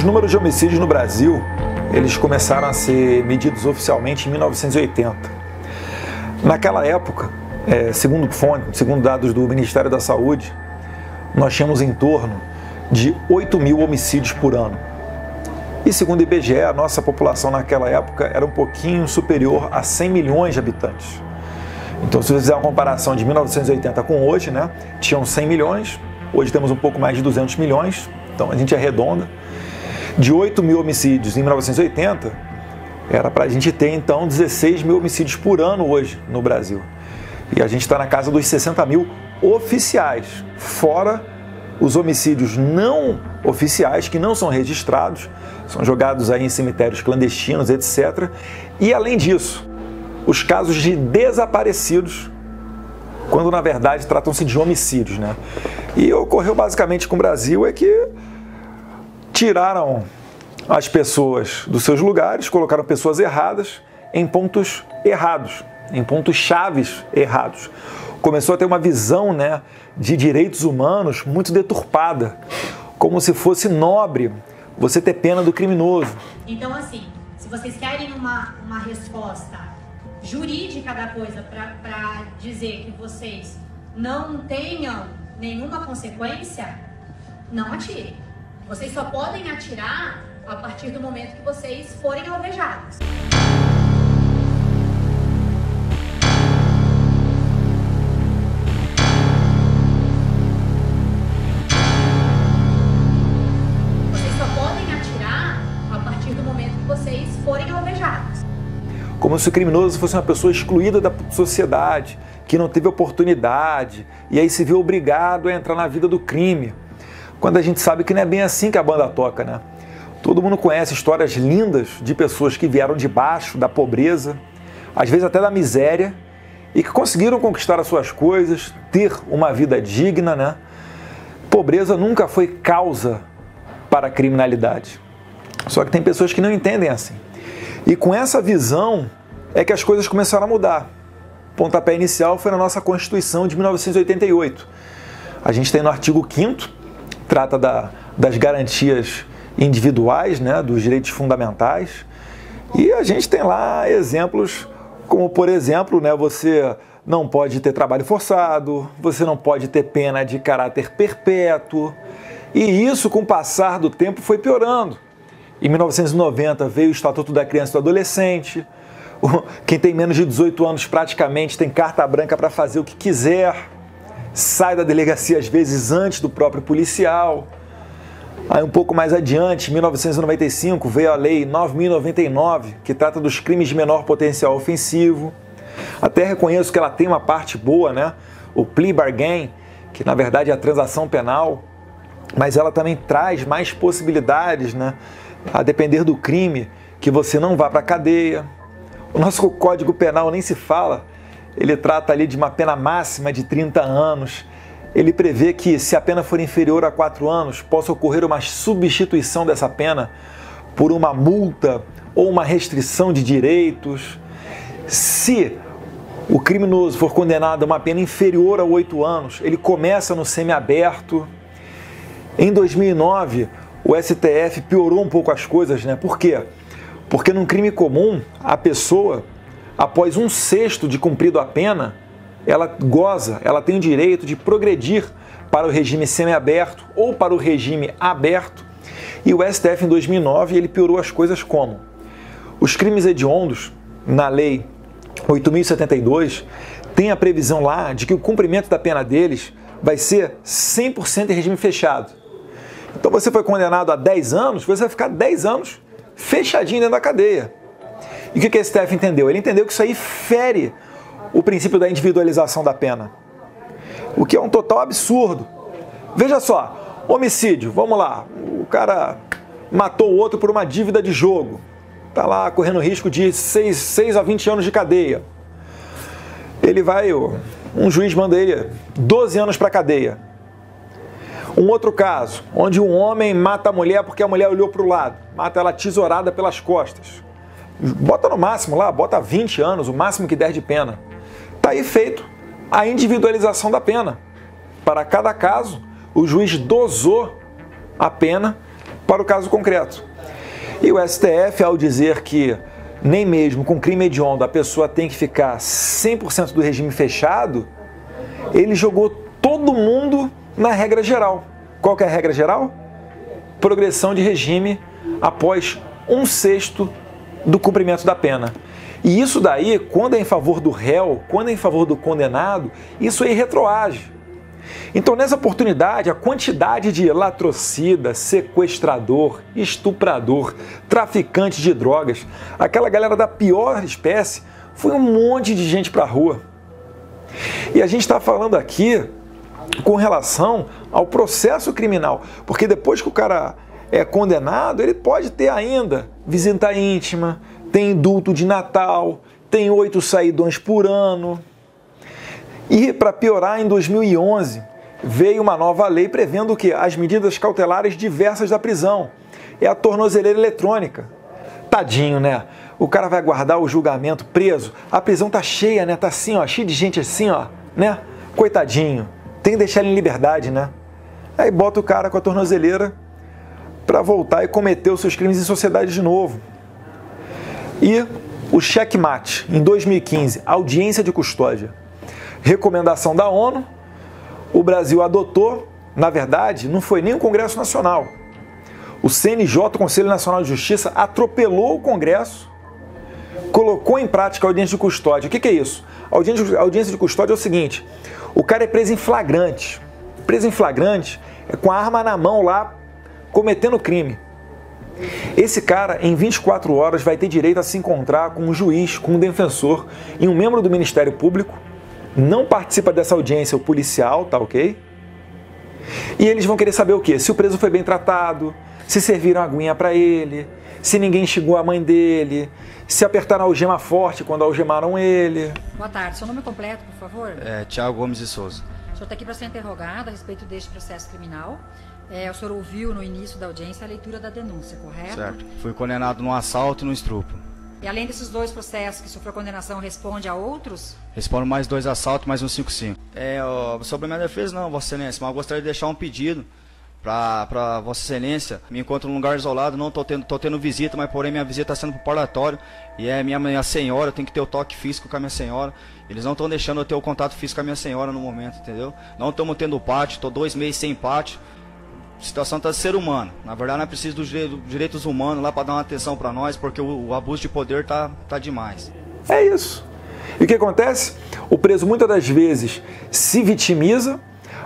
números de homicídios no Brasil, eles começaram a ser medidos oficialmente em 1980. Naquela época, segundo dados do Ministério da Saúde, nós tínhamos em torno de 8 mil homicídios por ano. E segundo o IBGE, a nossa população naquela época era um pouquinho superior a 100 milhões de habitantes. Então, se você fizer uma comparação de 1980 com hoje, né, tinham 100 milhões, hoje temos um pouco mais de 200 milhões, então a gente arredonda. De 8 mil homicídios em 1980, era para a gente ter então 16 mil homicídios por ano hoje no Brasil. E a gente está na casa dos 60 mil oficiais, fora os homicídios não oficiais, que não são registrados, são jogados aí em cemitérios clandestinos, etc. E além disso, os casos de desaparecidos, quando na verdade tratam-se de homicídios, né? E ocorreu basicamente com o Brasil é que tiraram as pessoas dos seus lugares, colocaram pessoas erradas em pontos errados, em pontos chaves errados. Começou a ter uma visão, né, de direitos humanos muito deturpada, como se fosse nobre você ter pena do criminoso. Então, assim, se vocês querem uma resposta jurídica da coisa para dizer que vocês não tenham nenhuma consequência, não atirem. Vocês só podem atirar a partir do momento que vocês forem alvejados. Vocês só podem atirar a partir do momento que vocês forem alvejados. Como se o criminoso fosse uma pessoa excluída da sociedade, que não teve oportunidade, e aí se viu obrigado a entrar na vida do crime. Quando a gente sabe que não é bem assim que a banda toca, né? Todo mundo conhece histórias lindas de pessoas que vieram de baixo, da pobreza, às vezes até da miséria, e que conseguiram conquistar as suas coisas, ter uma vida digna, né? Pobreza nunca foi causa para a criminalidade. Só que tem pessoas que não entendem assim. E com essa visão é que as coisas começaram a mudar. O pontapé inicial foi na nossa Constituição de 1988. A gente tem no artigo 5º, trata das garantias individuais, né, dos direitos fundamentais. E a gente tem lá exemplos como, por exemplo, né, você não pode ter trabalho forçado, você não pode ter pena de caráter perpétuo. E isso, com o passar do tempo, foi piorando. Em 1990 veio o Estatuto da Criança e do Adolescente. Quem tem menos de 18 anos praticamente tem carta branca para fazer o que quiser. Sai da delegacia às vezes antes do próprio policial. Aí um pouco mais adiante, em 1995, veio a Lei 9.099, que trata dos crimes de menor potencial ofensivo. Até reconheço que ela tem uma parte boa, né? O plea bargain, que na verdade é a transação penal, mas ela também traz mais possibilidades, né? A depender do crime, que você não vá para a cadeia. O nosso Código Penal nem se fala, ele trata ali de uma pena máxima de 30 anos. Ele prevê que, se a pena for inferior a 4 anos, possa ocorrer uma substituição dessa pena por uma multa ou uma restrição de direitos. Se o criminoso for condenado a uma pena inferior a 8 anos, ele começa no semiaberto. Em 2009, o STF piorou um pouco as coisas, né? Por quê? Porque num crime comum, a pessoa, após 1/6 de cumprido a pena, ela tem o direito de progredir para o regime semiaberto ou para o regime aberto. E o STF, em 2009, ele piorou as coisas como? Os crimes hediondos, na Lei 8.072, tem a previsão lá de que o cumprimento da pena deles vai ser 100% em regime fechado. Então você foi condenado a 10 anos, você vai ficar 10 anos fechadinho dentro da cadeia. E o que o STF entendeu? Ele entendeu que isso aí fere o princípio da individualização da pena, o que é um total absurdo. Veja só, homicídio, vamos lá, o cara matou o outro por uma dívida de jogo, está lá correndo risco de 6 a 20 anos de cadeia. Um juiz manda ele 12 anos para a cadeia. Um outro caso, onde um homem mata a mulher porque a mulher olhou para o lado, mata ela tesourada pelas costas. Bota no máximo lá, bota 20 anos, o máximo que der de pena. Está aí feito a individualização da pena. Para cada caso, o juiz dosou a pena para o caso concreto. E o STF, ao dizer que nem mesmo com crime hediondo a pessoa tem que ficar 100% do regime fechado, ele jogou todo mundo na regra geral. Qual que é a regra geral? Progressão de regime após 1/6 do cumprimento da pena. E isso daí, quando é em favor do réu, quando é em favor do condenado, isso aí retroage. Então, nessa oportunidade, a quantidade de latrocida, sequestrador, estuprador, traficante de drogas, aquela galera da pior espécie, foi um monte de gente para a rua. E a gente está falando aqui com relação ao processo criminal, porque depois que o cara é condenado, ele pode ter ainda visita íntima, tem indulto de Natal, tem 8 saidões por ano. E, para piorar, em 2011, veio uma nova lei prevendo que as medidas cautelares diversas da prisão. É a tornozeleira eletrônica. Tadinho, né? O cara vai aguardar o julgamento preso, a prisão tá cheia, né? Tá assim, ó, cheia de gente assim, ó, né? Coitadinho. Tem que deixar ele em liberdade, né? Aí bota o cara com a tornozeleira para voltar e cometer os seus crimes em sociedade de novo. E o checkmate, em 2015, audiência de custódia. Recomendação da ONU, o Brasil adotou, na verdade, não foi nem o Congresso Nacional. O CNJ, o Conselho Nacional de Justiça, atropelou o Congresso, colocou em prática a audiência de custódia. O que é isso? A audiência de custódia é o seguinte: o cara é preso em flagrante. Preso em flagrante é com a arma na mão lá, cometendo crime. Esse cara, em 24 horas, vai ter direito a se encontrar com um juiz, com um defensor e um membro do Ministério Público. Não participa dessa audiência o policial, tá ok? E eles vão querer saber o quê? Se o preso foi bem tratado, se serviram aguinha para ele, se ninguém xingou a mãe dele, se apertaram a algema forte quando algemaram ele. Boa tarde, seu nome completo, por favor? Thiago Gomes de Souza. O senhor está aqui para ser interrogado a respeito deste processo criminal. O senhor ouviu no início da audiência a leitura da denúncia, correto? Certo. Fui condenado num assalto e num estupro. E além desses 2 processos que sofreu condenação, responde a outros? Respondo mais 2 assaltos, mais um 5-5. Sobre a minha defesa, não, Vossa Excelência, mas eu gostaria de deixar um pedido para Vossa Excelência. Me encontro num lugar isolado, não tô tendo visita, mas porém minha visita está sendo pro parlatório. E é minha senhora, eu tenho que ter o toque físico com a minha senhora. Eles não estão deixando eu ter o contato físico com a minha senhora no momento, entendeu? Não estamos tendo pátio, estou 2 meses sem pátio. A situação está de ser humano. Na verdade, não é preciso dos direitos humanos lá para dar uma atenção para nós, porque o abuso de poder tá demais. É isso. E o que acontece? O preso muitas das vezes se vitimiza,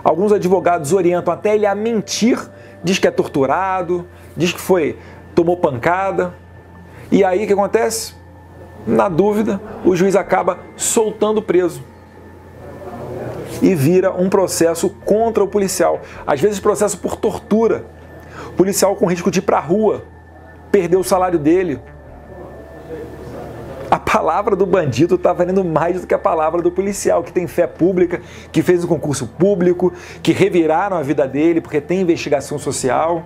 alguns advogados orientam até ele a mentir, diz que é torturado, diz que tomou pancada. E aí o que acontece? Na dúvida, o juiz acaba soltando o preso. E vira um processo contra o policial. Às vezes processo por tortura. O policial com risco de ir para a rua, perder o salário dele. A palavra do bandido está valendo mais do que a palavra do policial, que tem fé pública, que fez um concurso público, que reviraram a vida dele porque tem investigação social.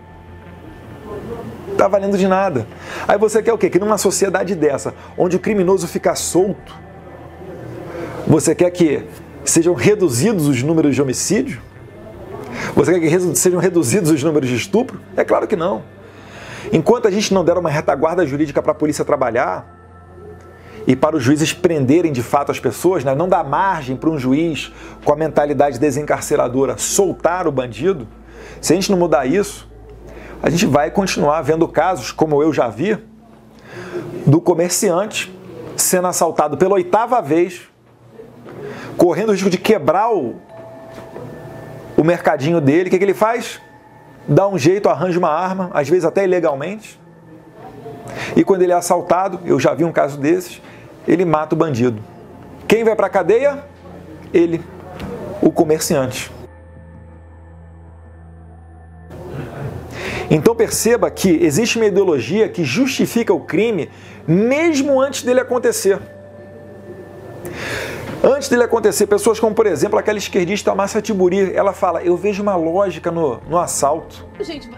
Está valendo de nada. Aí você quer o quê? Que numa sociedade dessa, onde o criminoso fica solto, você quer que sejam reduzidos os números de homicídio? Você quer que sejam reduzidos os números de estupro? É claro que não. Enquanto a gente não der uma retaguarda jurídica para a polícia trabalhar e para os juízes prenderem de fato as pessoas, né? Não dar margem para um juiz com a mentalidade desencarceradora soltar o bandido, se a gente não mudar isso, a gente vai continuar vendo casos, como eu já vi, do comerciante sendo assaltado pela 8ª vez, correndo o risco de quebrar o mercadinho dele. O que ele faz? Dá um jeito, arranja uma arma, às vezes até ilegalmente. E quando ele é assaltado, eu já vi um caso desses, ele mata o bandido. Quem vai para a cadeia? Ele, o comerciante. Então perceba que existe uma ideologia que justifica o crime mesmo antes dele acontecer. Antes dele acontecer, pessoas como, por exemplo, aquela esquerdista Márcia Tiburi, ela fala, eu vejo uma lógica no assalto. Gente,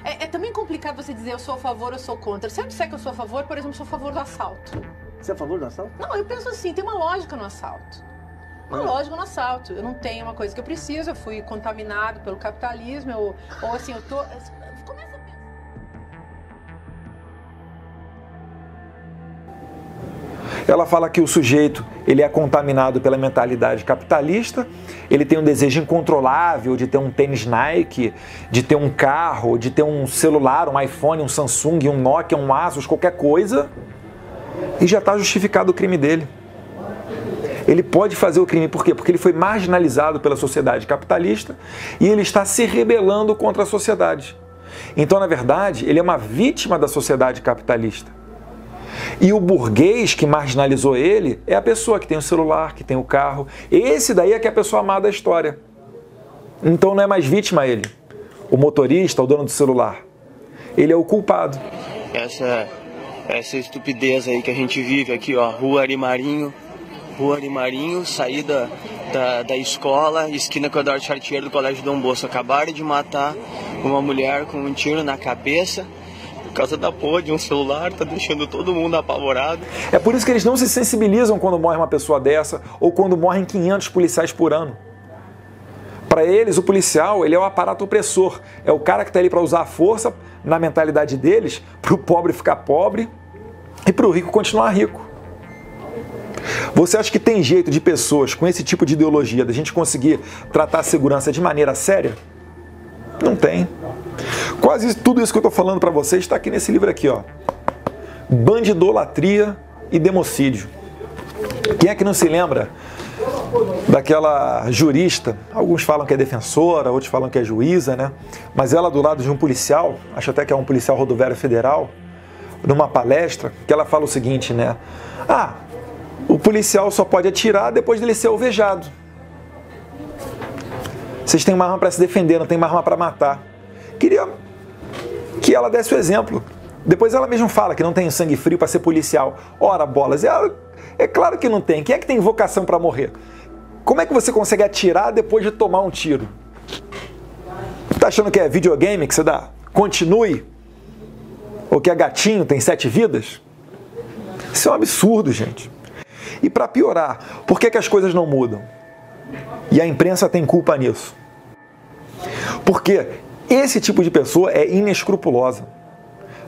é também complicado você dizer eu sou a favor, eu sou contra. Se eu disser que eu sou a favor, por exemplo, eu sou a favor do assalto. Você é a favor do assalto? Não, eu penso assim, tem uma lógica no assalto. Uma lógica no assalto. Eu não tenho uma coisa que eu preciso, eu fui contaminado pelo capitalismo, ou assim, eu tô... Começa a pensar. Ela fala que o sujeito ele é contaminado pela mentalidade capitalista, ele tem um desejo incontrolável de ter um tênis Nike, de ter um carro, de ter um celular, um iPhone, um Samsung, um Nokia, um Asus, qualquer coisa, e já está justificado o crime dele. Ele pode fazer o crime, por quê? Porque ele foi marginalizado pela sociedade capitalista e ele está se rebelando contra a sociedade. Então, na verdade, ele é uma vítima da sociedade capitalista. E o burguês que marginalizou ele é a pessoa que tem o celular, que tem o carro. Esse daí é que é a pessoa amada da história. Então não é mais vítima ele, o motorista, o dono do celular. Ele é o culpado. Essa estupidez aí que a gente vive aqui, ó, Rua Arimarinho, saída da escola, esquina com o Eduardo Chartier do Colégio Dom Bosco. Acabaram de matar uma mulher com um tiro na cabeça por causa da porra de um celular, tá deixando todo mundo apavorado. É por isso que eles não se sensibilizam quando morre uma pessoa dessa ou quando morrem 500 policiais por ano. Para eles, o policial ele é o aparato opressor, é o cara que está ali para usar a força na mentalidade deles, para o pobre ficar pobre e para o rico continuar rico. Você acha que tem jeito de pessoas com esse tipo de ideologia, da gente conseguir tratar a segurança de maneira séria? Não tem. Quase tudo isso que eu estou falando para vocês está aqui nesse livro aqui, ó. Bandidolatria e Democídio. Quem é que não se lembra daquela jurista? Alguns falam que é defensora, outros falam que é juíza, né? Mas ela do lado de um policial, acho até que é um policial rodoviário federal, numa palestra, que ela fala o seguinte, né? O policial só pode atirar depois dele ser alvejado. Vocês têm uma arma para se defender, não tem uma arma para matar. Queria que ela desse o exemplo. Depois ela mesma fala que não tem sangue frio para ser policial. Ora, bolas, é claro que não tem. Quem é que tem vocação para morrer? Como é que você consegue atirar depois de tomar um tiro? Tá achando que é videogame que você dá? Continue? Ou que é gatinho, tem 7 vidas? Isso é um absurdo, gente. E para piorar, por que as coisas não mudam? E a imprensa tem culpa nisso. Porque esse tipo de pessoa é inescrupulosa.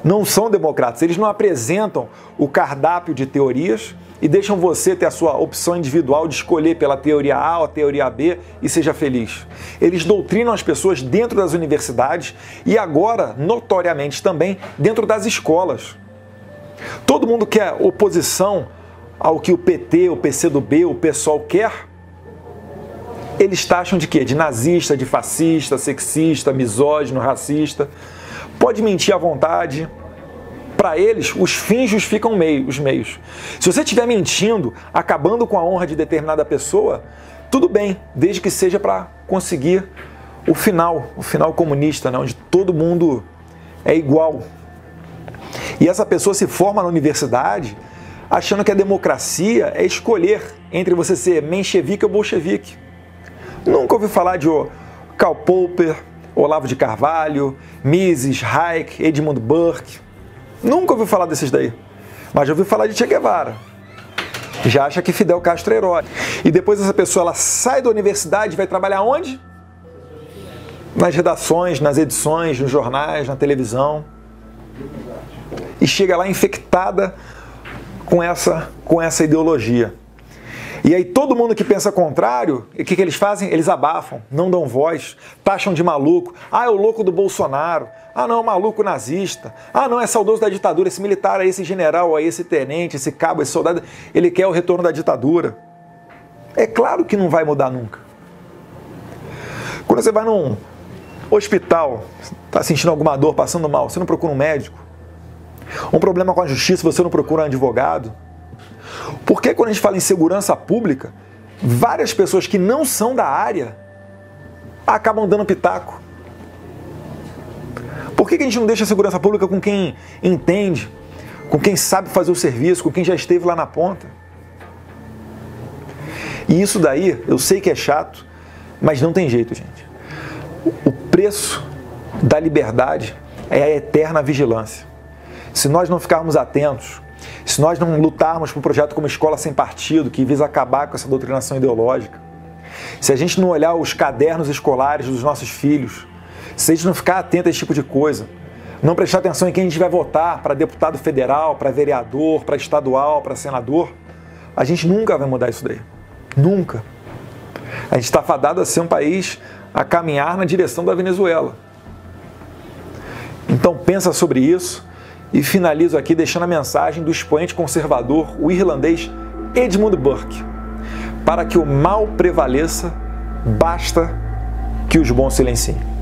Não são democratas. Eles não apresentam o cardápio de teorias e deixam você ter a sua opção individual de escolher pela teoria A ou a teoria B e seja feliz. Eles doutrinam as pessoas dentro das universidades e agora, notoriamente também, dentro das escolas. Todo mundo quer oposição ao que o PT, o PCdoB, o PSOL quer. Eles taxam de quê? De nazista, de fascista, sexista, misógino, racista. Pode mentir à vontade. Para eles, os fins justificam os meios. Se você estiver mentindo, acabando com a honra de determinada pessoa, tudo bem, desde que seja para conseguir o final comunista, né, onde todo mundo é igual. E essa pessoa se forma na universidade achando que a democracia é escolher entre você ser menchevique ou bolchevique. Nunca ouvi falar de Karl Popper, Olavo de Carvalho, Mises, Hayek, Edmund Burke. Nunca ouvi falar desses daí. Mas já ouvi falar de Che Guevara. Já acha que Fidel Castro é herói. E depois essa pessoa ela sai da universidade e vai trabalhar onde? Nas redações, nas edições, nos jornais, na televisão. E chega lá infectada com essa ideologia. E aí todo mundo que pensa contrário, o que eles fazem? Eles abafam, não dão voz, taxam de maluco. É o louco do Bolsonaro. Não, maluco nazista. Não, é saudoso da ditadura. Esse militar, esse general, esse tenente, esse cabo, esse soldado, ele quer o retorno da ditadura. É claro que não vai mudar nunca. Quando você vai num hospital, está sentindo alguma dor, passando mal, você não procura um médico? Um problema com a justiça, você não procura um advogado? Por que quando a gente fala em segurança pública, várias pessoas que não são da área acabam dando pitaco? Por que a gente não deixa a segurança pública com quem entende, com quem sabe fazer o serviço, com quem já esteve lá na ponta? E isso daí, eu sei que é chato, mas não tem jeito, gente. O preço da liberdade é a eterna vigilância. Se nós não ficarmos atentos, se nós não lutarmos por um projeto como Escola Sem Partido, que visa acabar com essa doutrinação ideológica, se a gente não olhar os cadernos escolares dos nossos filhos, se a gente não ficar atento a esse tipo de coisa, não prestar atenção em quem a gente vai votar para deputado federal, para vereador, para estadual, para senador, A gente nunca vai mudar isso daí. Nunca. A gente está fadado a ser um país a caminhar na direção da Venezuela. Então pensa sobre isso e finalizo aqui deixando a mensagem do expoente conservador, o irlandês Edmund Burke. Para que o mal prevaleça, basta que os bons silenciem.